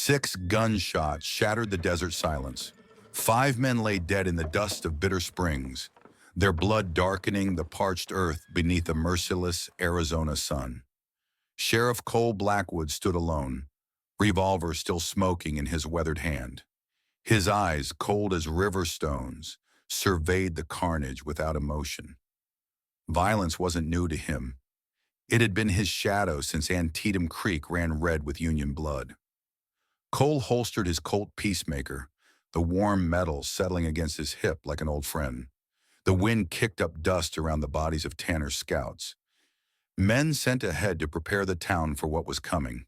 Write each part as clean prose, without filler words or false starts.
6 gunshots shattered the desert silence. 5 men lay dead in the dust of Bitter Springs, their blood darkening the parched earth beneath a merciless Arizona sun. Sheriff Cole Blackwood stood alone, revolver still smoking in his weathered hand. His eyes, cold as river stones, surveyed the carnage without emotion. Violence wasn't new to him. It had been his shadow since Antietam Creek ran red with Union blood. Cole holstered his Colt Peacemaker, the warm metal settling against his hip like an old friend. The wind kicked up dust around the bodies of Tanner's scouts. Men sent ahead to prepare the town for what was coming.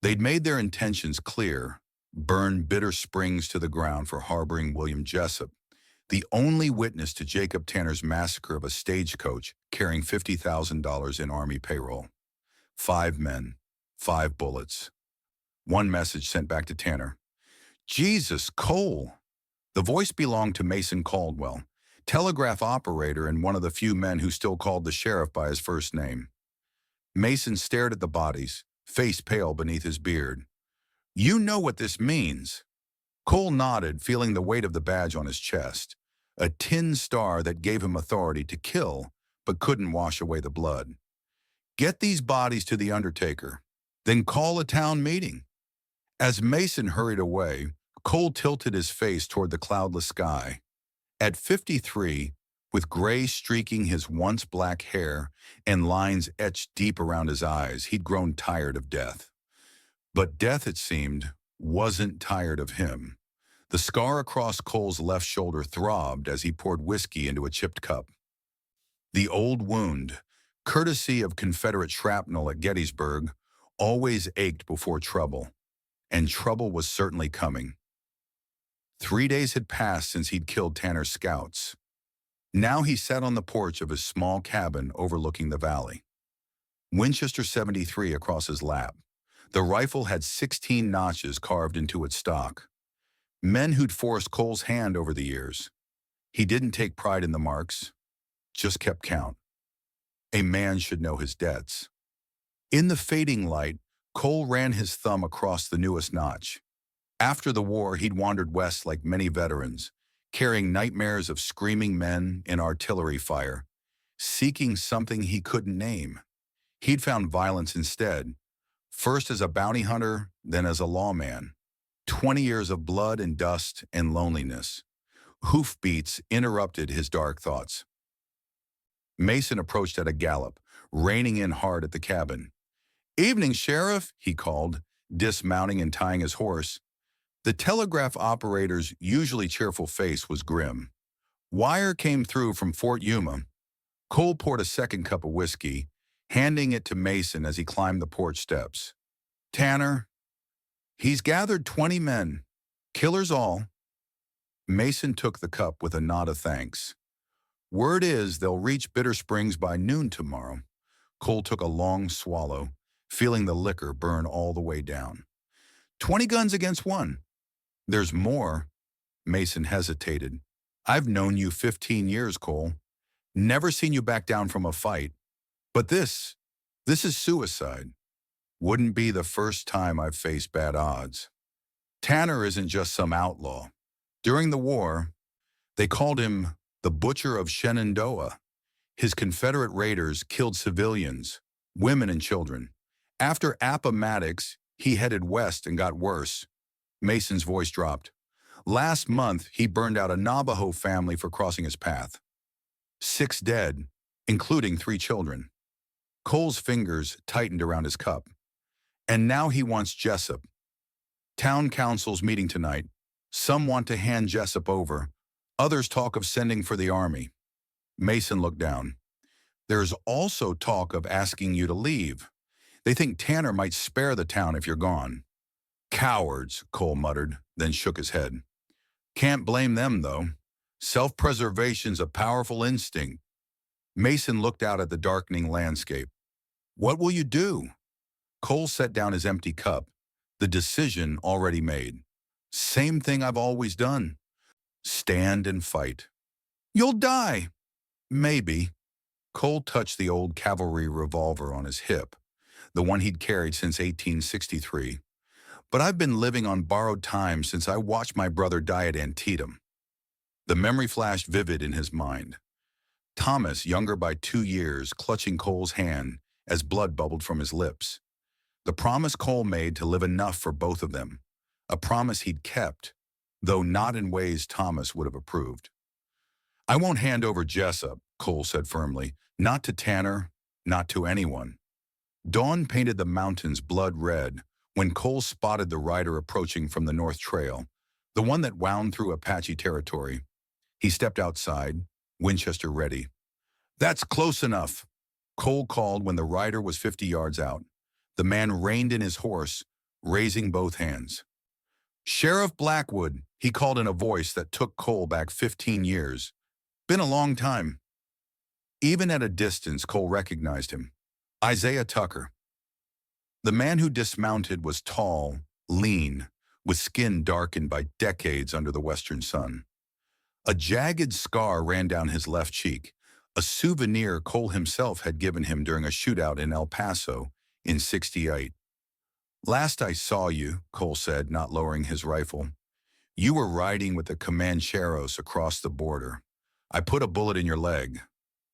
They'd made their intentions clear: burn Bitter Springs to the ground for harboring William Jessup, the only witness to Jacob Tanner's massacre of a stagecoach carrying $50,000 in Army payroll. 5 men, 5 bullets. One message sent back to Tanner. "Jesus, Cole!" The voice belonged to Mason Caldwell, telegraph operator and one of the few men who still called the sheriff by his first name. Mason stared at the bodies, face pale beneath his beard. "You know what this means." Cole nodded, feeling the weight of the badge on his chest, a tin star that gave him authority to kill but couldn't wash away the blood. "Get these bodies to the undertaker, then call a town meeting." As Mason hurried away, Cole tilted his face toward the cloudless sky. At 53, with gray streaking his once black hair and lines etched deep around his eyes, he'd grown tired of death. But death, it seemed, wasn't tired of him. The scar across Cole's left shoulder throbbed as he poured whiskey into a chipped cup. The old wound, courtesy of Confederate shrapnel at Gettysburg, always ached before trouble. And trouble was certainly coming. 3 days had passed since he'd killed Tanner's scouts. Now he sat on the porch of his small cabin overlooking the valley. Winchester 73 across his lap. The rifle had 16 notches carved into its stock. Men who'd forced Cole's hand over the years. He didn't take pride in the marks, just kept count. A man should know his debts. In the fading light, Cole ran his thumb across the newest notch. After the war, he'd wandered west like many veterans, carrying nightmares of screaming men in artillery fire, seeking something he couldn't name. He'd found violence instead, first as a bounty hunter, then as a lawman. 20 years of blood and dust and loneliness. Hoofbeats interrupted his dark thoughts. Mason approached at a gallop, reining in hard at the cabin. "Evening, Sheriff," he called, dismounting and tying his horse. The telegraph operator's usually cheerful face was grim. Wire came through from Fort Yuma. Cole poured a second cup of whiskey, handing it to Mason as he climbed the porch steps. "Tanner, he's gathered 20 men, killers all." Mason took the cup with a nod of thanks. "Word is they'll reach Bitter Springs by noon tomorrow." Cole took a long swallow, feeling the liquor burn all the way down. 20 guns against 1. "There's more." Mason hesitated. "I've known you 15 years, Cole. Never seen you back down from a fight. But this is suicide. Wouldn't be the first time I've faced bad odds. Tanner isn't just some outlaw. During the war, they called him the Butcher of Shenandoah. His Confederate raiders killed civilians, women and children. After Appomattox, he headed west and got worse." Mason's voice dropped. "Last month, he burned out a Navajo family for crossing his path. 6 dead, including 3 children." Cole's fingers tightened around his cup. "And now he wants Jessup. Town council's meeting tonight. Some want to hand Jessup over. Others talk of sending for the army." Mason looked down. "There's also talk of asking you to leave. They think Tanner might spare the town if you're gone." "Cowards," Cole muttered, then shook his head. "Can't blame them, though. Self-preservation's a powerful instinct." Mason looked out at the darkening landscape. "What will you do?" Cole set down his empty cup, the decision already made. "Same thing I've always done. Stand and fight." "You'll die." "Maybe." Cole touched the old cavalry revolver on his hip, the one he'd carried since 1863. but I've been living on borrowed time since I watched my brother die at Antietam. The memory flashed vivid in his mind. Thomas, younger by 2 years, clutching Cole's hand as blood bubbled from his lips. The promise Cole made to live enough for both of them. A promise he'd kept, though not in ways Thomas would have approved. I won't hand over Jessup, Cole said firmly. Not to Tanner, not to anyone. Dawn painted the mountains blood red when Cole spotted the rider approaching from the North Trail, the one that wound through Apache territory. He stepped outside, Winchester ready. "That's close enough," Cole called when the rider was 50 yards out. The man reined in his horse, raising both hands. "Sheriff Blackwood," he called in a voice that took Cole back 15 years. "Been a long time." Even at a distance, Cole recognized him. Isaiah Tucker. The man who dismounted was tall, lean, with skin darkened by decades under the western sun. A jagged scar ran down his left cheek, a souvenir Cole himself had given him during a shootout in El Paso in '68. "Last I saw you," Cole said, not lowering his rifle, "you were riding with the Comancheros across the border. I put a bullet in your leg."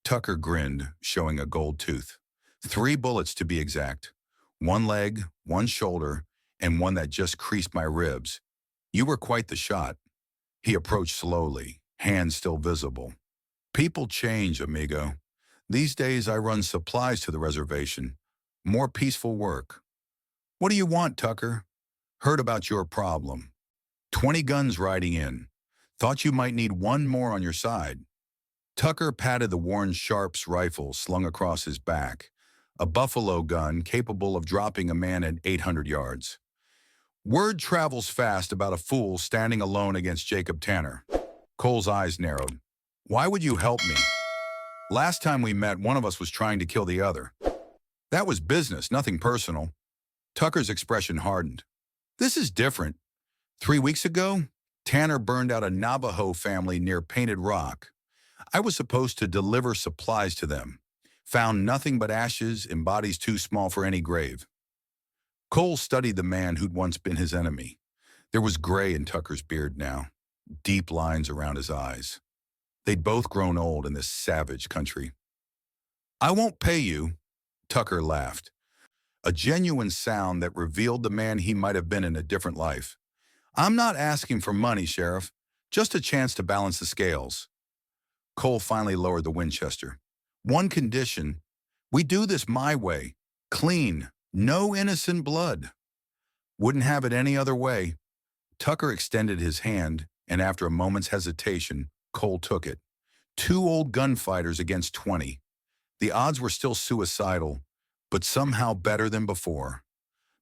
Tucker grinned, showing a gold tooth. 3 bullets to be exact. 1 leg, 1 shoulder, and 1 that just creased my ribs. You were quite the shot. He approached slowly, hands still visible. "People change, amigo. These days I run supplies to the reservation. More peaceful work." "What do you want, Tucker?" "Heard about your problem. 20 guns riding in. Thought you might need 1 more on your side." Tucker patted the worn Sharps rifle slung across his back, a buffalo gun capable of dropping a man at 800 yards. "Word travels fast about a fool standing alone against Jacob Tanner." Cole's eyes narrowed. "Why would you help me? Last time we met, one of us was trying to kill the other." "That was business, nothing personal." Tucker's expression hardened. "This is different. 3 weeks ago, Tanner burned out a Navajo family near Painted Rock. I was supposed to deliver supplies to them. Found nothing but ashes and bodies too small for any grave." Cole studied the man who'd once been his enemy. There was gray in Tucker's beard now, deep lines around his eyes. They'd both grown old in this savage country. "I won't pay you," Tucker laughed, a genuine sound that revealed the man he might have been in a different life. "I'm not asking for money, Sheriff, just a chance to balance the scales." Cole finally lowered the Winchester. "One condition. We do this my way. Clean. No innocent blood." "Wouldn't have it any other way." Tucker extended his hand, and after a moment's hesitation, Cole took it. 2 old gunfighters against 20. The odds were still suicidal, but somehow better than before.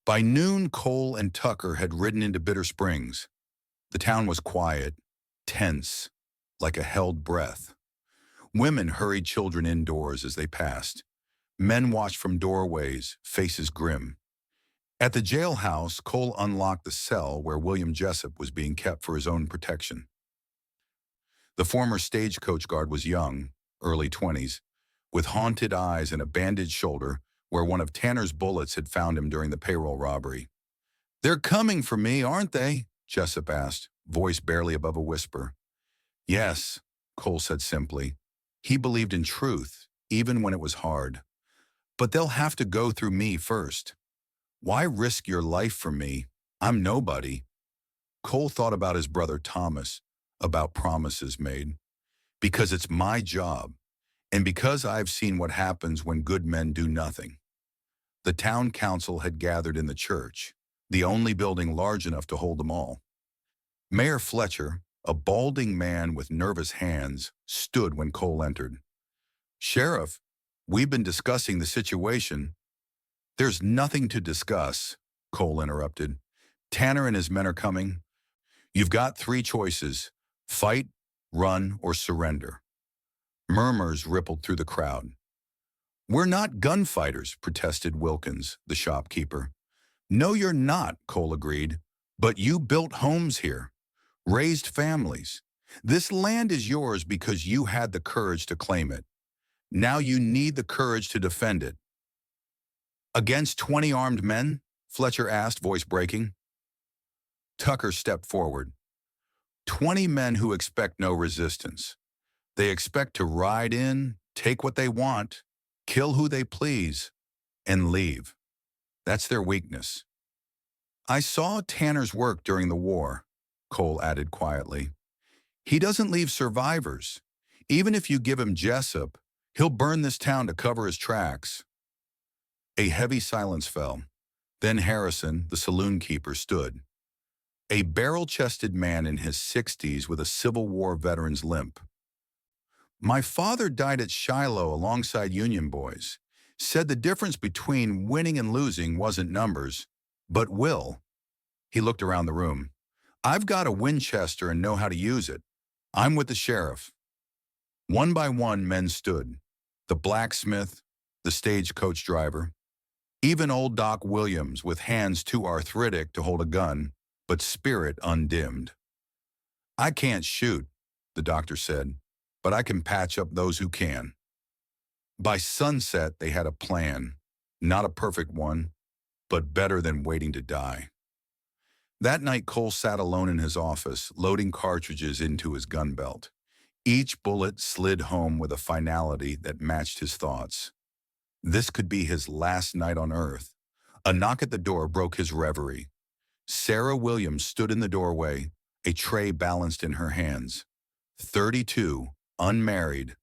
By noon, Cole and Tucker had ridden into Bitter Springs. The town was quiet, tense, like a held breath. Women hurried children indoors as they passed. Men watched from doorways, faces grim. At the jailhouse, Cole unlocked the cell where William Jessup was being kept for his own protection. The former stagecoach guard was young, early 20s, with haunted eyes and a bandaged shoulder where one of Tanner's bullets had found him during the payroll robbery. "They're coming for me, aren't they?" Jessup asked, voice barely above a whisper. "Yes," Cole said simply. He believed in truth, even when it was hard. "But they'll have to go through me first. Why risk your life for me? I'm nobody." Cole thought about his brother Thomas, about promises made. "Because it's my job, and because I've seen what happens when good men do nothing." The town council had gathered in the church, the only building large enough to hold them all. Mayor Fletcher, a balding man with nervous hands, stood when Cole entered. "Sheriff, we've been discussing the situation." "There's nothing to discuss," Cole interrupted. "Tanner and his men are coming. You've got 3 choices: fight, run, or surrender." Murmurs rippled through the crowd. "We're not gunfighters," protested Wilkins, the shopkeeper. "No, you're not," Cole agreed. "But you built homes here, raised families. This land is yours because you had the courage to claim it. Now you need the courage to defend it." "Against 20 armed men?" Fletcher asked, voice breaking. Tucker stepped forward. 20 men who expect no resistance. They expect to ride in, take what they want, kill who they please, and leave. That's their weakness. I saw Tanner's work during the war, Cole added quietly. He doesn't leave survivors. Even if you give him Jessup, he'll burn this town to cover his tracks. A heavy silence fell. Then Harrison, the saloon keeper, stood. A barrel-chested man in his 60s with a Civil War veteran's limp. My father died at Shiloh alongside Union boys. Said the difference between winning and losing wasn't numbers, but will. He looked around the room. I've got a Winchester and know how to use it. I'm with the sheriff. One by one, men stood. The blacksmith, the stagecoach driver, even old Doc Williams with hands too arthritic to hold a gun, but spirit undimmed. I can't shoot, the doctor said, but I can patch up those who can. By sunset, they had a plan, not a perfect one, but better than waiting to die. That night, Cole sat alone in his office, loading cartridges into his gun belt. Each bullet slid home with a finality that matched his thoughts. This could be his last night on Earth. A knock at the door broke his reverie. Sarah Williams stood in the doorway, a tray balanced in her hands. 32, unmarried,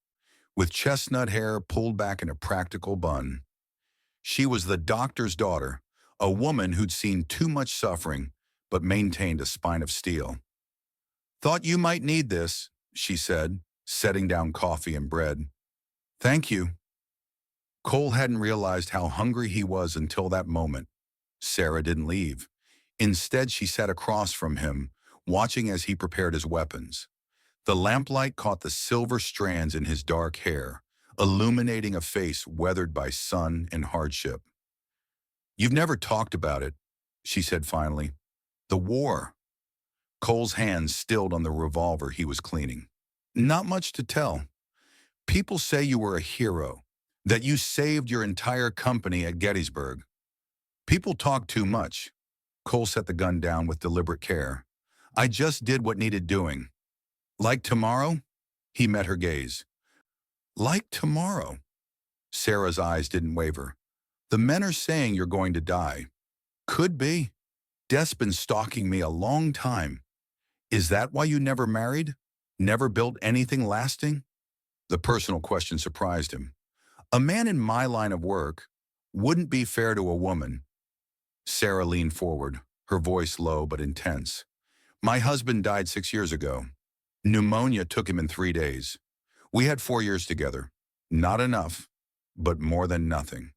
with chestnut hair pulled back in a practical bun. She was the doctor's daughter, a woman who'd seen too much suffering, but maintained a spine of steel. Thought you might need this, she said, setting down coffee and bread. Thank you. Cole hadn't realized how hungry he was until that moment. Sarah didn't leave. Instead, she sat across from him, watching as he prepared his weapons. The lamplight caught the silver strands in his dark hair, illuminating a face weathered by sun and hardship. You've never talked about it, she said finally. The war. Cole's hands stilled on the revolver he was cleaning. Not much to tell. People say you were a hero, that you saved your entire company at Gettysburg. People talk too much. Cole set the gun down with deliberate care. I just did what needed doing. Like tomorrow? He met her gaze. Like tomorrow? Sarah's eyes didn't waver. The men are saying you're going to die. Could be. Death's been stalking me a long time. Is that why you never married? Never built anything lasting? The personal question surprised him. A man in my line of work wouldn't be fair to a woman. Sarah leaned forward, her voice low but intense. My husband died 6 years ago. Pneumonia took him in 3 days. We had 4 years together. Not enough, but more than nothing.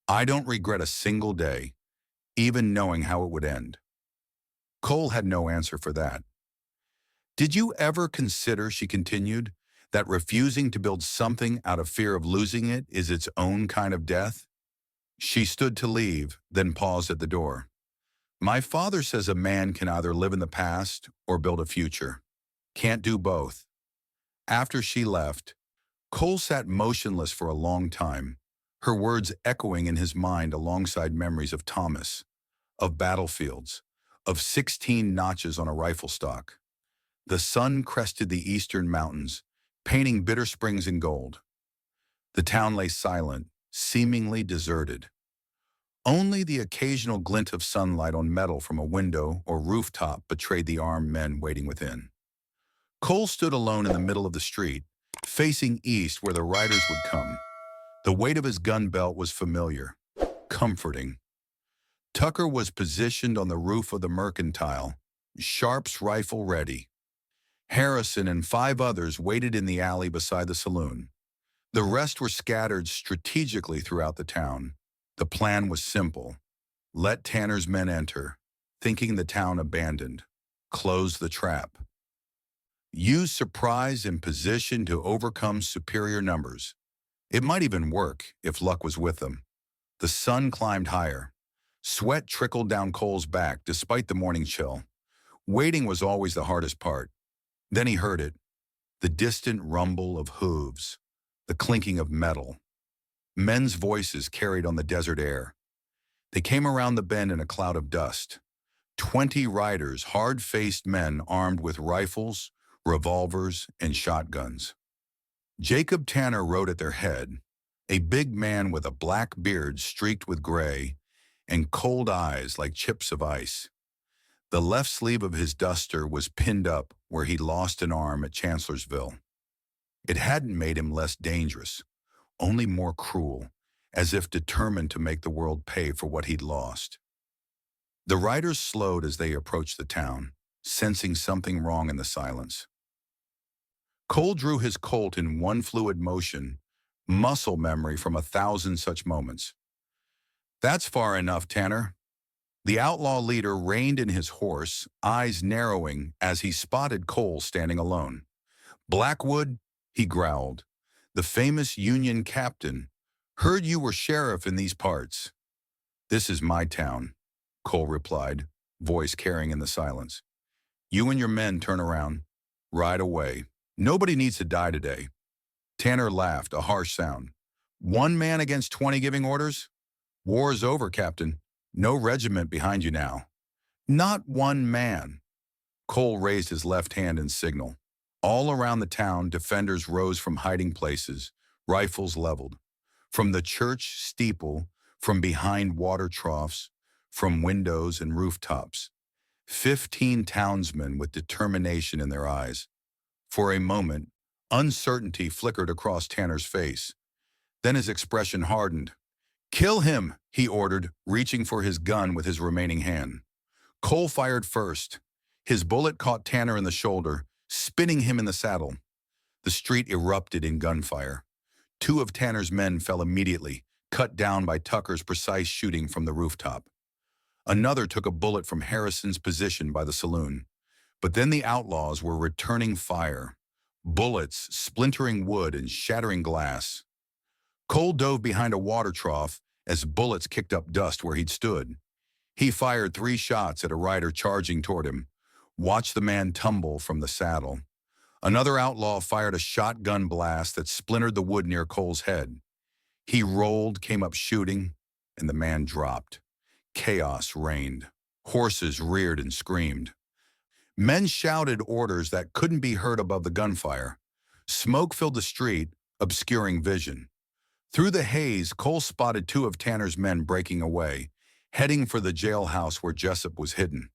I don't regret a single day, even knowing how it would end. Cole had no answer for that. Did you ever consider, she continued, that refusing to build something out of fear of losing it is its own kind of death? She stood to leave, then paused at the door. My father says a man can either live in the past or build a future. Can't do both. After she left, Cole sat motionless for a long time, her words echoing in his mind alongside memories of Thomas, of battlefields, of 16 notches on a rifle stock. The sun crested the eastern mountains, painting Bitter Springs in gold. The town lay silent, seemingly deserted. Only the occasional glint of sunlight on metal from a window or rooftop betrayed the armed men waiting within. Cole stood alone in the middle of the street, facing east where the riders would come. The weight of his gun belt was familiar, comforting. Tucker was positioned on the roof of the Mercantile, Sharp's rifle ready. Harrison and 5 others waited in the alley beside the saloon. The rest were scattered strategically throughout the town. The plan was simple. Let Tanner's men enter, thinking the town abandoned. Close the trap. Use surprise and position to overcome superior numbers. It might even work if luck was with them. The sun climbed higher. Sweat trickled down Cole's back despite the morning chill. Waiting was always the hardest part. Then he heard it, the distant rumble of hooves, the clinking of metal. Men's voices carried on the desert air. They came around the bend in a cloud of dust. 20 riders, hard-faced men armed with rifles, revolvers, and shotguns. Jacob Tanner rode at their head, a big man with a black beard streaked with gray and cold eyes like chips of ice. The left sleeve of his duster was pinned up where he lost an arm at Chancellorsville. It hadn't made him less dangerous, only more cruel, as if determined to make the world pay for what he'd lost. The riders slowed as they approached the town, sensing something wrong in the silence. Cole drew his Colt in one fluid motion, muscle memory from 1,000 such moments. "That's far enough, Tanner." The outlaw leader reined in his horse, eyes narrowing as he spotted Cole standing alone. "Blackwood," he growled, "the famous Union captain, heard you were sheriff in these parts." "This is my town," Cole replied, voice carrying in the silence. "You and your men turn around. Ride away. Nobody needs to die today." Tanner laughed, a harsh sound. "One man against 20 giving orders? War's over, Captain. No regiment behind you now." "Not one man." Cole raised his left hand in signal. All around the town, defenders rose from hiding places, rifles leveled. From the church steeple, from behind water troughs, from windows and rooftops. 15 townsmen with determination in their eyes. For a moment, uncertainty flickered across Tanner's face. Then his expression hardened. "Kill him," he ordered, reaching for his gun with his remaining hand. Cole fired first. His bullet caught Tanner in the shoulder, spinning him in the saddle. The street erupted in gunfire. 2 of Tanner's men fell immediately, cut down by Tucker's precise shooting from the rooftop. Another took a bullet from Harrison's position by the saloon. But then the outlaws were returning fire, bullets splintering wood and shattering glass. Cole dove behind a water trough as bullets kicked up dust where he'd stood. He fired 3 shots at a rider charging toward him, watched the man tumble from the saddle. Another outlaw fired a shotgun blast that splintered the wood near Cole's head. He rolled, came up shooting, and the man dropped. Chaos reigned. Horses reared and screamed. Men shouted orders that couldn't be heard above the gunfire. Smoke filled the street, obscuring vision. Through the haze, Cole spotted 2 of Tanner's men breaking away, heading for the jailhouse where Jessup was hidden.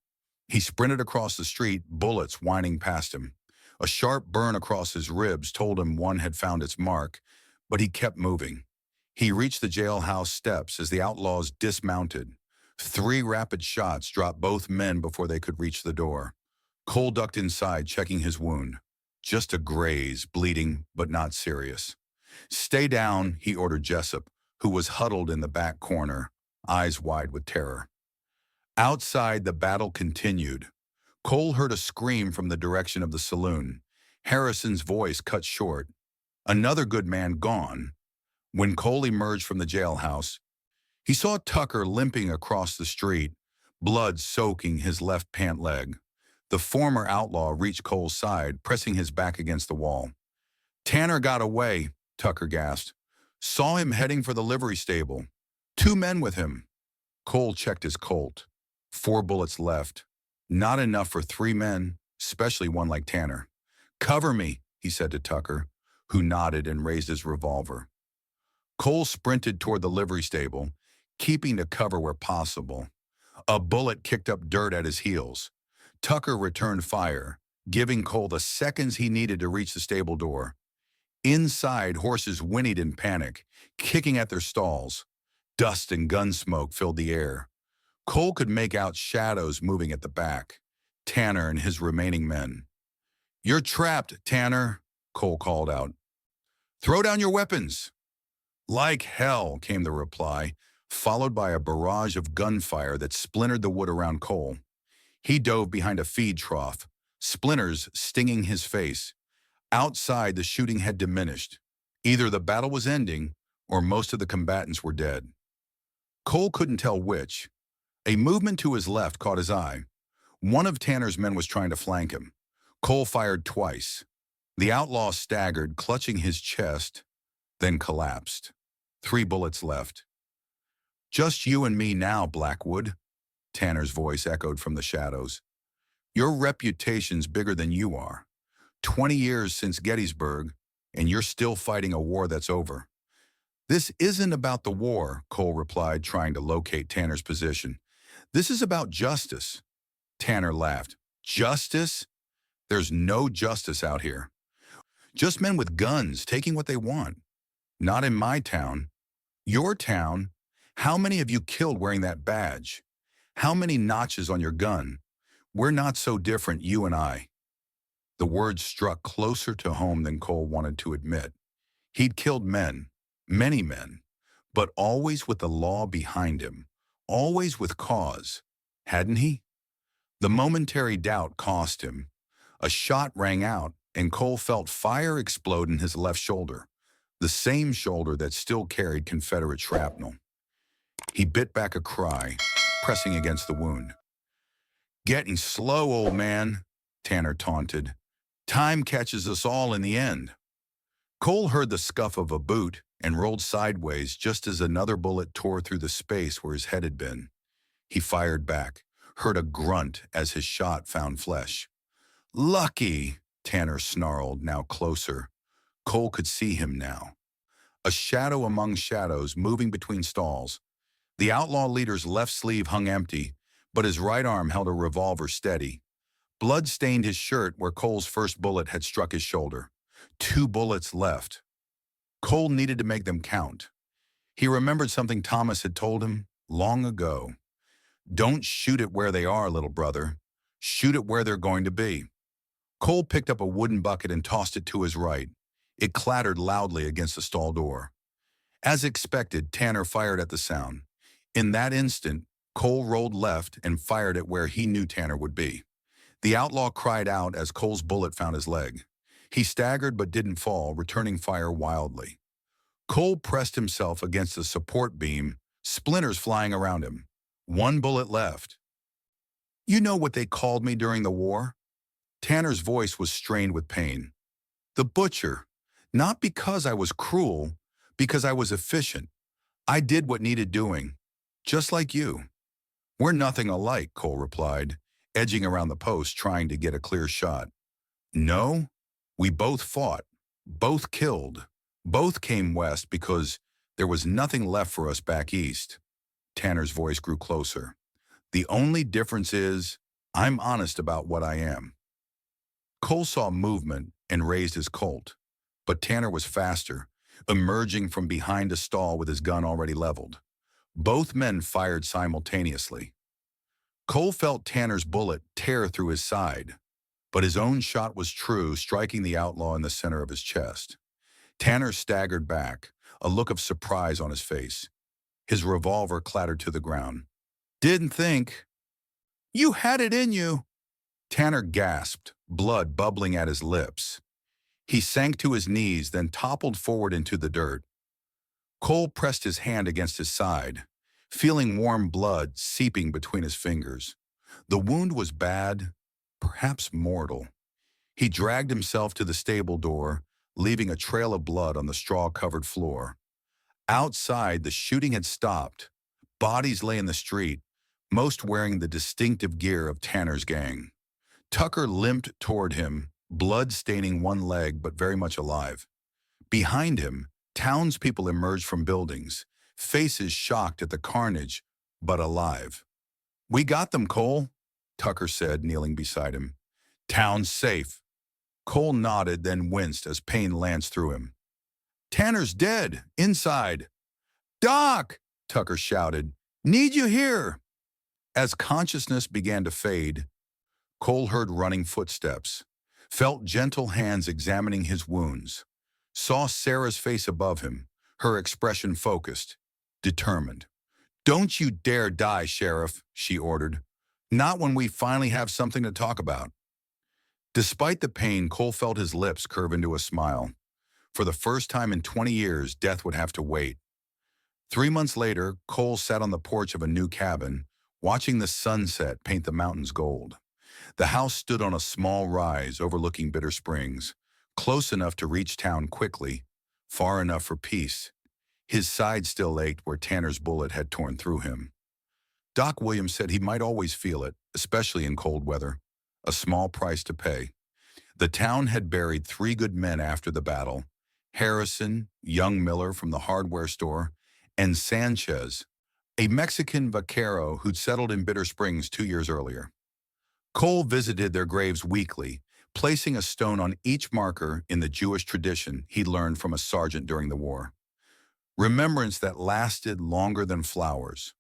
He sprinted across the street, bullets whining past him. A sharp burn across his ribs told him one had found its mark, but he kept moving. He reached the jailhouse steps as the outlaws dismounted. 3 rapid shots dropped both men before they could reach the door. Cole ducked inside, checking his wound. Just a graze, bleeding, but not serious. "Stay down," he ordered Jessup, who was huddled in the back corner, eyes wide with terror. Outside, the battle continued. Cole heard a scream from the direction of the saloon. Harrison's voice cut short. Another good man gone. When Cole emerged from the jailhouse, he saw Tucker limping across the street, blood soaking his left pant leg. The former outlaw reached Cole's side, pressing his back against the wall. "Tanner got away," Tucker gasped. "Saw him heading for the livery stable. 2 men with him." Cole checked his Colt. 4 bullets left. Not enough for 3 men, especially one like Tanner. "Cover me," he said to Tucker, who nodded and raised his revolver. Cole sprinted toward the livery stable, keeping to cover where possible. A bullet kicked up dirt at his heels. Tucker returned fire, giving Cole the seconds he needed to reach the stable door. Inside, horses whinnied in panic, kicking at their stalls. Dust and gun smoke filled the air. Cole could make out shadows moving at the back. Tanner and his remaining men. "You're trapped, Tanner," Cole called out. "Throw down your weapons." "Like hell," came the reply, followed by a barrage of gunfire that splintered the wood around Cole. He dove behind a feed trough, splinters stinging his face. Outside, the shooting had diminished. Either the battle was ending, or most of the combatants were dead. Cole couldn't tell which. A movement to his left caught his eye. One of Tanner's men was trying to flank him. Cole fired twice. The outlaw staggered, clutching his chest, then collapsed. 3 bullets left. "Just you and me now, Blackwood." Tanner's voice echoed from the shadows. Your reputation's bigger than you are. 20 years since Gettysburg, and you're still fighting a war that's over. This isn't about the war, Cole replied, trying to locate Tanner's position. This is about justice. Tanner laughed. Justice? There's no justice out here. Just men with guns taking what they want. Not in my town. Your town? How many have you killed wearing that badge? How many notches on your gun? We're not so different, you and I. The words struck closer to home than Cole wanted to admit. He'd killed men, many men, but always with the law behind him, always with cause. Hadn't he? The momentary doubt cost him. A shot rang out, and Cole felt fire explode in his left shoulder, the same shoulder that still carried Confederate shrapnel. He bit back a cry, pressing against the wound. Getting slow, old man, Tanner taunted. Time catches us all in the end. Cole heard the scuff of a boot and rolled sideways just as another bullet tore through the space where his head had been. He fired back, heard a grunt as his shot found flesh. Lucky, Tanner snarled, now closer. Cole could see him now. A shadow among shadows moving between stalls. The outlaw leader's left sleeve hung empty, but his right arm held a revolver steady. Blood stained his shirt where Cole's first bullet had struck his shoulder. 2 bullets left. Cole needed to make them count. He remembered something Thomas had told him long ago. Don't shoot it where they are, little brother. Shoot it where they're going to be. Cole picked up a wooden bucket and tossed it to his right. It clattered loudly against the stall door. As expected, Tanner fired at the sound. In that instant, Cole rolled left and fired at where he knew Tanner would be. The outlaw cried out as Cole's bullet found his leg. He staggered but didn't fall, returning fire wildly. Cole pressed himself against the support beam, splinters flying around him. 1 bullet left. You know what they called me during the war? Tanner's voice was strained with pain. The butcher. Not because I was cruel, because I was efficient. I did what needed doing. Just like you. We're nothing alike, Cole replied, edging around the post trying to get a clear shot. No, we both fought, both killed, both came west because there was nothing left for us back east. Tanner's voice grew closer. The only difference is I'm honest about what I am. Cole saw movement and raised his Colt, but Tanner was faster, emerging from behind a stall with his gun already leveled. Both men fired simultaneously. Cole felt Tanner's bullet tear through his side, but his own shot was true, striking the outlaw in the center of his chest. Tanner staggered back, a look of surprise on his face. His revolver clattered to the ground. Didn't think. You had it in you. Tanner gasped, blood bubbling at his lips. He sank to his knees, then toppled forward into the dirt. Cole pressed his hand against his side, feeling warm blood seeping between his fingers. The wound was bad, perhaps mortal. He dragged himself to the stable door, leaving a trail of blood on the straw-covered floor. Outside, the shooting had stopped. Bodies lay in the street, most wearing the distinctive gear of Tanner's gang. Tucker limped toward him, blood staining one leg but very much alive. Behind him, townspeople emerged from buildings, faces shocked at the carnage, but alive. We got them, Cole, Tucker said, kneeling beside him. Town's safe. Cole nodded, then winced as pain lanced through him. Tanner's dead, inside. Doc, Tucker shouted. Need you here. As consciousness began to fade, Cole heard running footsteps, felt gentle hands examining his wounds, saw Sarah's face above him, her expression focused, determined. Don't you dare die, Sheriff, she ordered. Not when we finally have something to talk about. Despite the pain, Cole felt his lips curve into a smile. For the first time in 20 years, death would have to wait. 3 months later, Cole sat on the porch of a new cabin, watching the sunset paint the mountains gold. The house stood on a small rise overlooking Bitter Springs, close enough to reach town quickly, far enough for peace. His side still ached where Tanner's bullet had torn through him. Doc Williams said he might always feel it, especially in cold weather. A small price to pay. The town had buried 3 good men after the battle: Harrison, young Miller from the hardware store, and Sanchez, a Mexican vaquero who'd settled in Bitter Springs 2 years earlier. Cole visited their graves weekly, placing a stone on each marker in the Jewish tradition he'd learned from a sergeant during the war. Remembrance that lasted longer than flowers.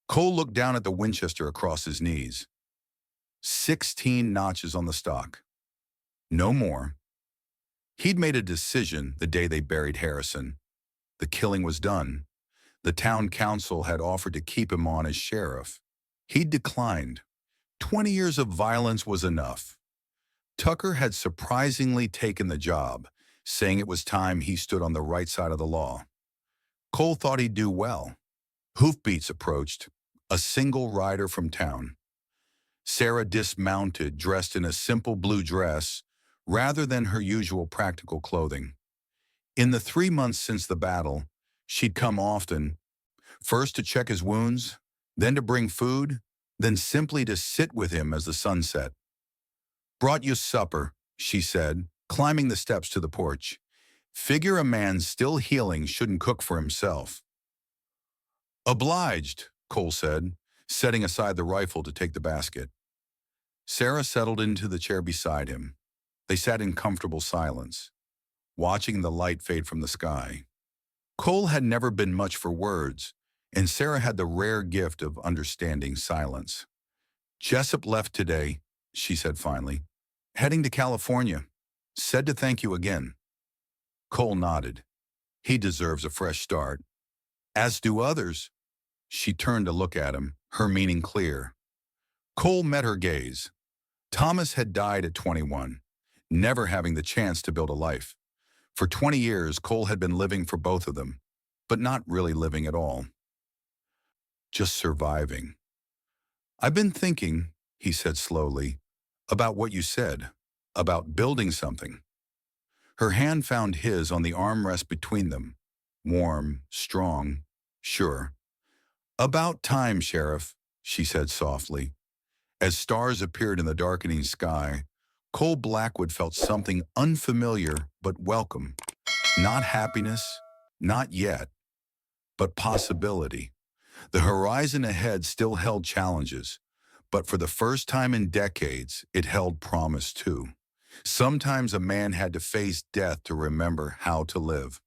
Cole looked down at the Winchester across his knees. 16 notches on the stock. No more. He'd made a decision the day they buried Harrison. The killing was done. The town council had offered to keep him on as sheriff. He'd declined. 20 years of violence was enough. Tucker had surprisingly taken the job, saying it was time he stood on the right side of the law. Cole thought he'd do well. Hoofbeats approached, a single rider from town. Sarah dismounted, dressed in a simple blue dress, rather than her usual practical clothing. In the 3 months since the battle, she'd come often, first to check his wounds, then to bring food, then simply to sit with him as the sun set. "Brought you supper," she said, climbing the steps to the porch. "Figure a man still healing shouldn't cook for himself." "Obliged," Cole said, setting aside the rifle to take the basket. Sarah settled into the chair beside him. They sat in comfortable silence, watching the light fade from the sky. Cole had never been much for words, and Sarah had the rare gift of understanding silence. "Jessup left today," she said finally. "Heading to California. Said to thank you again." Cole nodded. He deserves a fresh start. As do others. She turned to look at him, her meaning clear. Cole met her gaze. Thomas had died at 21, never having the chance to build a life. For 20 years, Cole had been living for both of them, but not really living at all. Just surviving. "I've been thinking," he said slowly, "about what you said, about building something." Her hand found his on the armrest between them, warm, strong, sure. "About time, Sheriff," she said softly. As stars appeared in the darkening sky, Cole Blackwood felt something unfamiliar but welcome. Not happiness, not yet, but possibility. The horizon ahead still held challenges, but for the first time in decades, it held promise too. Sometimes a man had to face death to remember how to live.